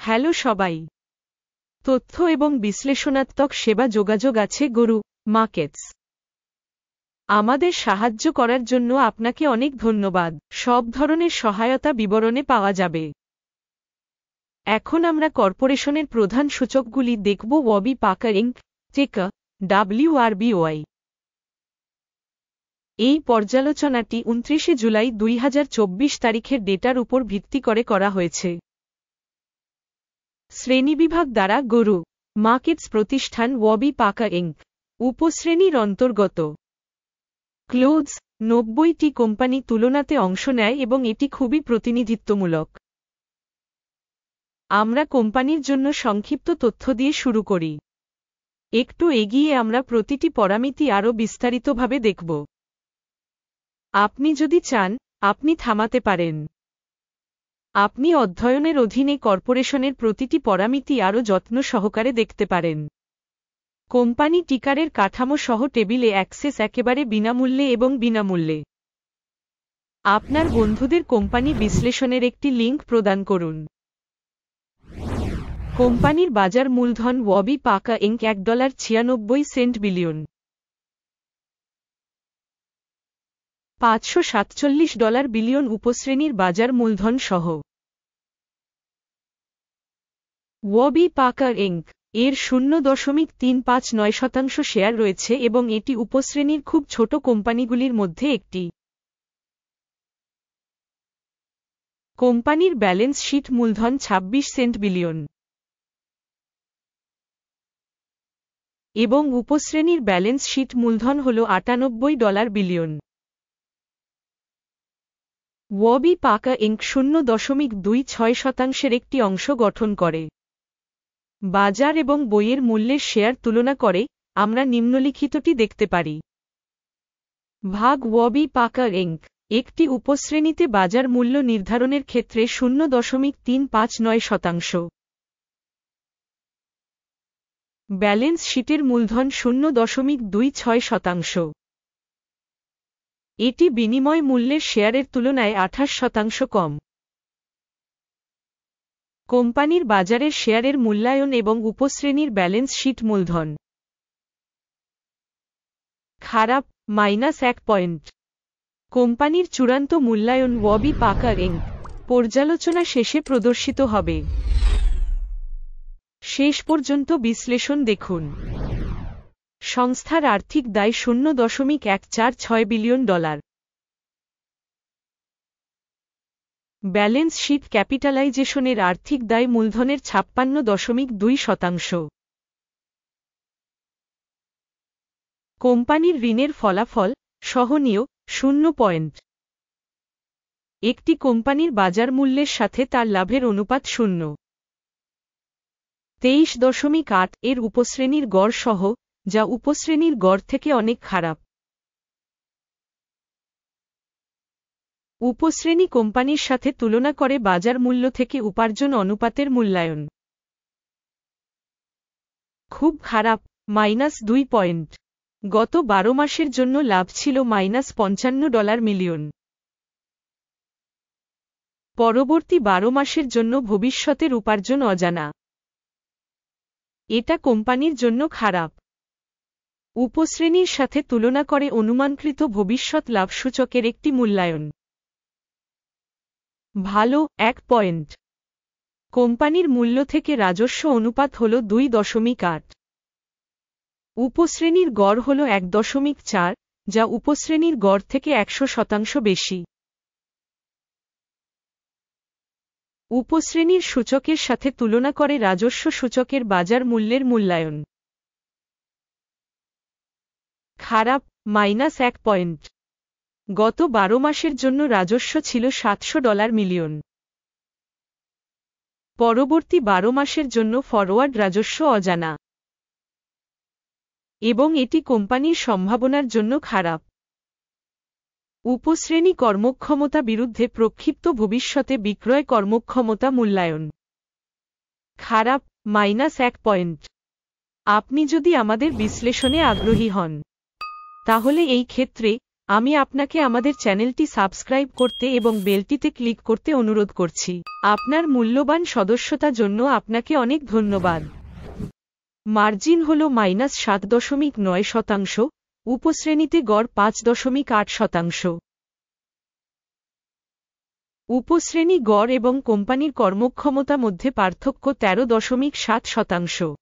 Hello সবাই। তথ্য এবং বিশ্লেষণাত্মক সেবা যোগাযোগ আছে গরু মার্কেটস। আমাদের সাহায্য করার জন্য আপনাকে অনেক ধন্যবাদ। সব ধরনের সহায়তা বিবরণে পাওয়া যাবে। এখন আমরা কর্পোরেশনের প্রধান সূচকগুলি দেখব। ওয়াবি পাকার ইনক, টিকার WRBY। এই পর্যালোচনাটি 29 জুলাই 2024 তারিখের ডেটার উপর ভিত্তি করে করা হয়েছে। শ্রেণীবিভাগ দ্বারা গরু মার্কেটস প্রতিষ্ঠান ওয়াবি পাকা ইনক উপশ্রেণীর অন্তর্গত। ক্লোথস 90টি কোম্পানি তুলনাতে অংশ নেয় এবং এটি খুবই প্রতিনিধিত্বমূলক। আমরা কোম্পানির জন্য সংক্ষিপ্ত তথ্য দিয়ে শুরু করি। একটু এগিয়ে আমরা প্রতিটি পরামিতি আরও বিস্তারিতভাবে দেখব। আপনি যদি চান, আপনি থামাতে পারেন। আপনি অধ্যয়নের অধীনে কর্পোরেশনের প্রতিটি পরামিতি আরও যত্ন সহকারে দেখতে পারেন। কোম্পানি টিকারের কাঠামো সহ টেবিলে অ্যাক্সেস একেবারে বিনামূল্যে এবং বিনামূল্যে। আপনার বন্ধুদের কোম্পানি বিশ্লেষণের একটি লিঙ্ক প্রদান করুন। কোম্পানির বাজার মূলধন ওয়াবি পাকা ইনক $1.96 বিলিয়ন। $547 বিলিয়ন উপশ্রেণীর বাজার মূলধন সহ। ওয়াবি পাকার ইনক এর 0.359% শেয়ার রয়েছে এবং এটি উপশ্রেণীর খুব ছোট কোম্পানিগুলির মধ্যে একটি। কোম্পানির ব্যালেন্স শীট মূলধন $26 বিলিয়ন এবং উপশ্রেণীর ব্যালেন্স শীট মূলধন হল $98 বিলিয়ন। ওয়াবি পাকা ইনক 0.26% একটি অংশ গঠন করে। বাজার এবং বইয়ের মূল্যের শেয়ার তুলনা করে আমরা নিম্নলিখিতটি দেখতে পারি। ভাগ ওয়াবি পাকা ইনক একটি উপশ্রেণীতে বাজার মূল্য নির্ধারণের ক্ষেত্রে 0.359%। ব্যালেন্স শীটের মূলধন 0.26%। এটি বিনিময় মূল্যের শেয়ারের তুলনায় 28% কম। কোম্পানির বাজারের শেয়ারের মূল্যায়ন এবং উপশ্রেণীর ব্যালেন্স শীট মূলধন। খারাপ -1 পয়েন্ট। কোম্পানির চূড়ান্ত মূল্যায়ন ওয়াবি পাকার ইনক পর্যালোচনা শেষে প্রদর্শিত হবে। শেষ পর্যন্ত বিশ্লেষণ দেখুন। সংস্থার আর্থিক দায় $0.146 বিলিয়ন। ব্যালেন্স শীট ক্যাপিটালাইজেশনের আর্থিক দায় মূলধনের 56.2%। কোম্পানির ঋণের ফলাফল সহনীয় 0 পয়েন্ট। একটি কোম্পানির বাজার মূল্যের সাথে তার লাভের অনুপাত 0.23 এর উপশ্রেণীর গড় সহ, যা উপশ্রেণীর গড় থেকে অনেক খারাপ। উপশ্রেণী কোম্পানির সাথে তুলনা করে বাজার মূল্য থেকে উপার্জন অনুপাতের মূল্যায়ন। খুব খারাপ -2 পয়েন্ট। গত 12 মাসের জন্য লাভ ছিল $55 মিলিয়ন। পরবর্তী 12 মাসের জন্য ভবিষ্যতের উপার্জন অজানা। এটা কোম্পানির জন্য খারাপ। উপশ্রেণীর সাথে তুলনা করে অনুমানকৃত ভবিষ্যৎ লাভ সূচকের একটি মূল্যায়ন। ভালো 1 পয়েন্ট। কোম্পানির মূল্য থেকে রাজস্ব অনুপাত হল 2.8। উপশ্রেণীর গড় হল 1.4, যা উপশ্রেণীর গড় থেকে 100% বেশি। উপশ্রেণীর সূচকের সাথে তুলনা করে রাজস্ব সূচকের বাজার মূল্যের মূল্যায়ন। খারাপ -1 পয়েন্ট। গত 12 মাসের জন্য রাজস্ব ছিল $700 মিলিয়ন। পরবর্তী 12 মাসের জন্য ফরওয়ার্ড রাজস্ব অজানা এবং এটি কোম্পানির সম্ভাবনার জন্য খারাপ। উপশ্রেণী কর্মক্ষমতা বিরুদ্ধে প্রক্ষিপ্ত ভবিষ্যতে বিক্রয় কর্মক্ষমতা মূল্যায়ন। খারাপ -1 পয়েন্ট। আপনি যদি আমাদের বিশ্লেষণে আগ্রহী হন, তাহলে এই ক্ষেত্রে আমি আপনাকে আমাদের চ্যানেলটি সাবস্ক্রাইব করতে এবং বেলটিতে ক্লিক করতে অনুরোধ করছি। আপনার মূল্যবান সদস্যতার জন্য আপনাকে অনেক ধন্যবাদ। মার্জিন হল -7.9%, উপশ্রেণীতে গড় 5.8%। উপশ্রেণী গড় এবং কোম্পানির কর্মক্ষমতা মধ্যে পার্থক্য 13.7%।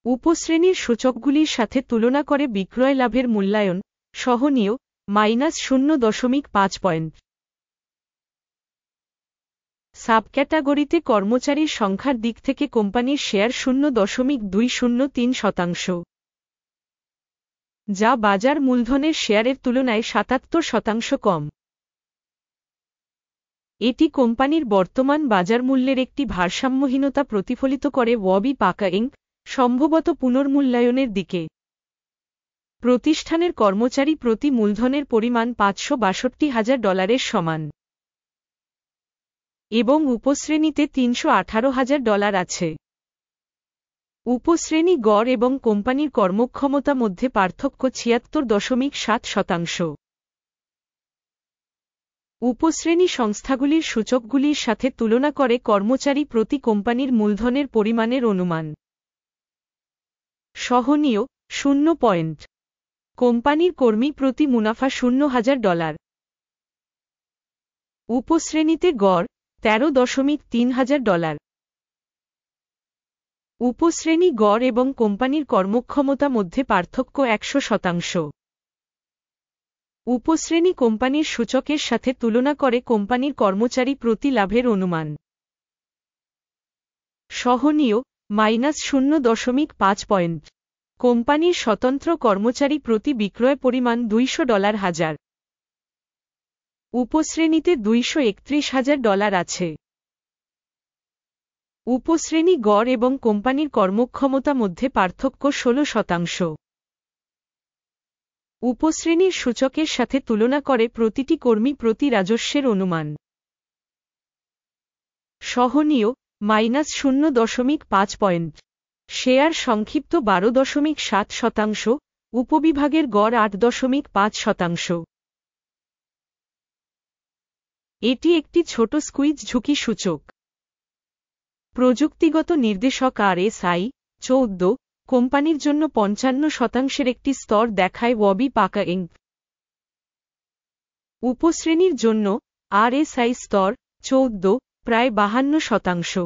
উপশ্রেণীর সূচকগুলির সাথে তুলনা করে বিক্রয় লাভের মূল্যায়ন, সহনীয়, -0.5 পয়েন্ট। সাবক্যাটাগরিতে কর্মচারীর সংখ্যার দিক থেকে কোম্পানির শেয়ার 0.203%, যা বাজার মূলধনের শেয়ারের তুলনায় 77% কম। এটি কোম্পানির বর্তমান বাজার মূল্যের একটি ভারসাম্যহীনতা প্রতিফলিত করে ওয়াবি পাকা ইনক, সম্ভবত পুনর্মূল্যায়নের দিকে। প্রতিষ্ঠানের কর্মচারী প্রতি মূলধনের পরিমাণ $562,000 সমান, এবং উপশ্রেণীতে $318,000 আছে। উপশ্রেণী গড় এবং কোম্পানির কর্মক্ষমতা মধ্যে পার্থক্য 76.7%। উপশ্রেণী সংস্থাগুলির সূচকগুলির সাথে তুলনা করে কর্মচারী প্রতি কোম্পানির মূলধনের পরিমাণের অনুমান। সহনীয়, 0 পয়েন্ট। কোম্পানির কর্মী প্রতি মুনাফা $0,000। উপশ্রেণীতে গড় $13,300। উপশ্রেণী গড় এবং কোম্পানির কর্মক্ষমতা মধ্যে পার্থক্য 100%। উপশ্রেণী কোম্পানির সূচকের সাথে তুলনা করে কোম্পানির কর্মচারী প্রতি লাভের অনুমান। সহনীয়, -0.5 পয়েন্ট। কোম্পানির স্বতন্ত্র কর্মচারী প্রতি বিক্রয় পরিমাণ $200,000। উপশ্রেণীতে $231,000 আছে। উপশ্রেণী গড় এবং কোম্পানির কর্মক্ষমতা মধ্যে পার্থক্য 16%। উপশ্রেণীর সূচকের সাথে তুলনা করে প্রতিটি কর্মী প্রতি রাজস্বের অনুমান। সহনীয়, -0.5 পয়েন্ট। শেয়ার সংক্ষিপ্ত 12.7%, উপবিভাগের গড় 8.5%। এটি একটি ছোট স্কুইজ ঝুঁকি সূচক। প্রযুক্তিগত নির্দেশক RSI 14 কোম্পানির জন্য 55% একটি স্তর দেখায় ওয়াবি পাকা ইনক। উপশ্রেণীর জন্য RSI স্তর 14 প্রায় 52%।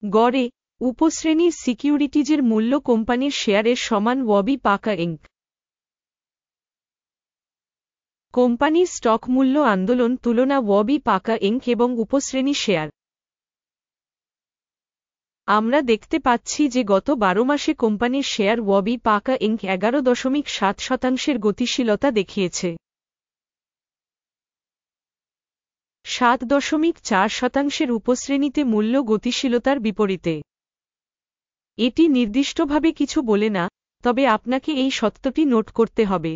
গড়ে, উপশ্রেণীর সিকিউরিটিজের মূল্য কোম্পানির শেয়ারের সমান ওয়াবি পাকা ইনক। কোম্পানির স্টক মূল্য আন্দোলন তুলনা ওয়াবি পাকা ইনক এবং উপশ্রেণী শেয়ার। আমরা দেখতে পাচ্ছি যে গত 12 মাসে কোম্পানির শেয়ার ওয়াবি পাকা ইনক 11.7% গতিশীলতা দেখিয়েছে। 7.4% উপশ্রেণীতে মূল্য গতিশীলতার বিপরীতে। এটি নির্দিষ্টভাবে কিছু বলে না, তবে আপনাকে এই সত্যটি নোট করতে হবে।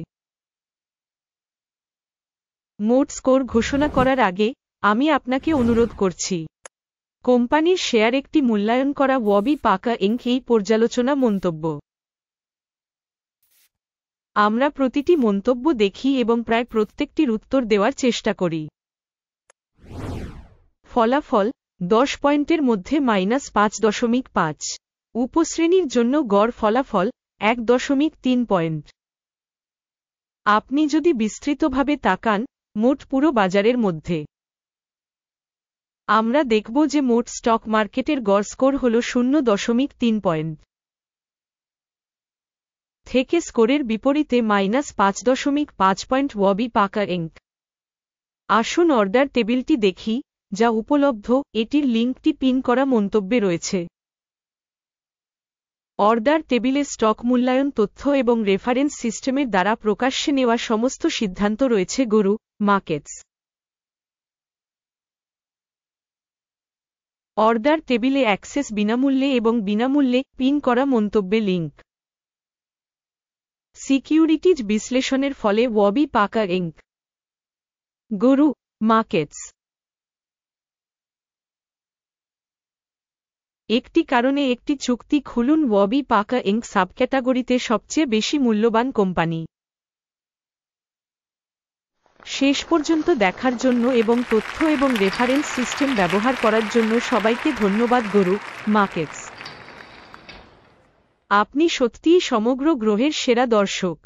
মোট স্কোর ঘোষণা করার আগে, আমি আপনাকে অনুরোধ করছি, কোম্পানির শেয়ার একটি মূল্যায়ন করা ওয়াবি পাকা ইনক এই পর্যালোচনা মন্তব্য। আমরা প্রতিটি মন্তব্য দেখি এবং প্রায় প্রত্যেকটির উত্তর দেওয়ার চেষ্টা করি। ফলাফল 10 পয়েন্টের মধ্যে -5.5। উপশ্রেণীর জন্য গড় ফলাফল 1.3 পয়েন্ট। আপনি যদি বিস্তৃতভাবে তাকান, মোট পুরো বাজারের মধ্যে, আমরা দেখব যে মোট স্টক মার্কেটের গড় স্কোর হল 0.3 পয়েন্ট। থেকে স্কোরের বিপরীতে -5.5 পয়েন্ট ওয়াবি পাকা ইনক। আসুন অর্ডার টেবিলটি দেখি, যা উপলব্ধ, এটির লিঙ্কটি পিন করা মন্তব্যে রয়েছে। অর্ডার টেবিলে স্টক মূল্যায়ন তথ্য এবং রেফারেন্স সিস্টেমের দ্বারা প্রকাশ্যে নেওয়া সমস্ত সিদ্ধান্ত রয়েছে। গরু মার্কেটস। অর্ডার টেবিলে অ্যাক্সেস বিনামূল্যে এবং বিনামূল্যে পিন করা মন্তব্যে লিঙ্ক। সিকিউরিটিজ বিশ্লেষণের ফলে ওয়াবি পাকা ইনক। গরু মার্কেটস। একটি কারণে একটি চুক্তি খুলুন ওয়াবি পাকা ইঙ্ক সাবক্যাটাগরিতে সবচেয়ে বেশি মূল্যবান কোম্পানি। শেষ পর্যন্ত দেখার জন্য এবং তথ্য এবং রেফারেন্স সিস্টেম ব্যবহার করার জন্য সবাইকে ধন্যবাদ। গরু মার্কেটস, আপনি সত্যিই সমগ্র গ্রহের সেরা দর্শক।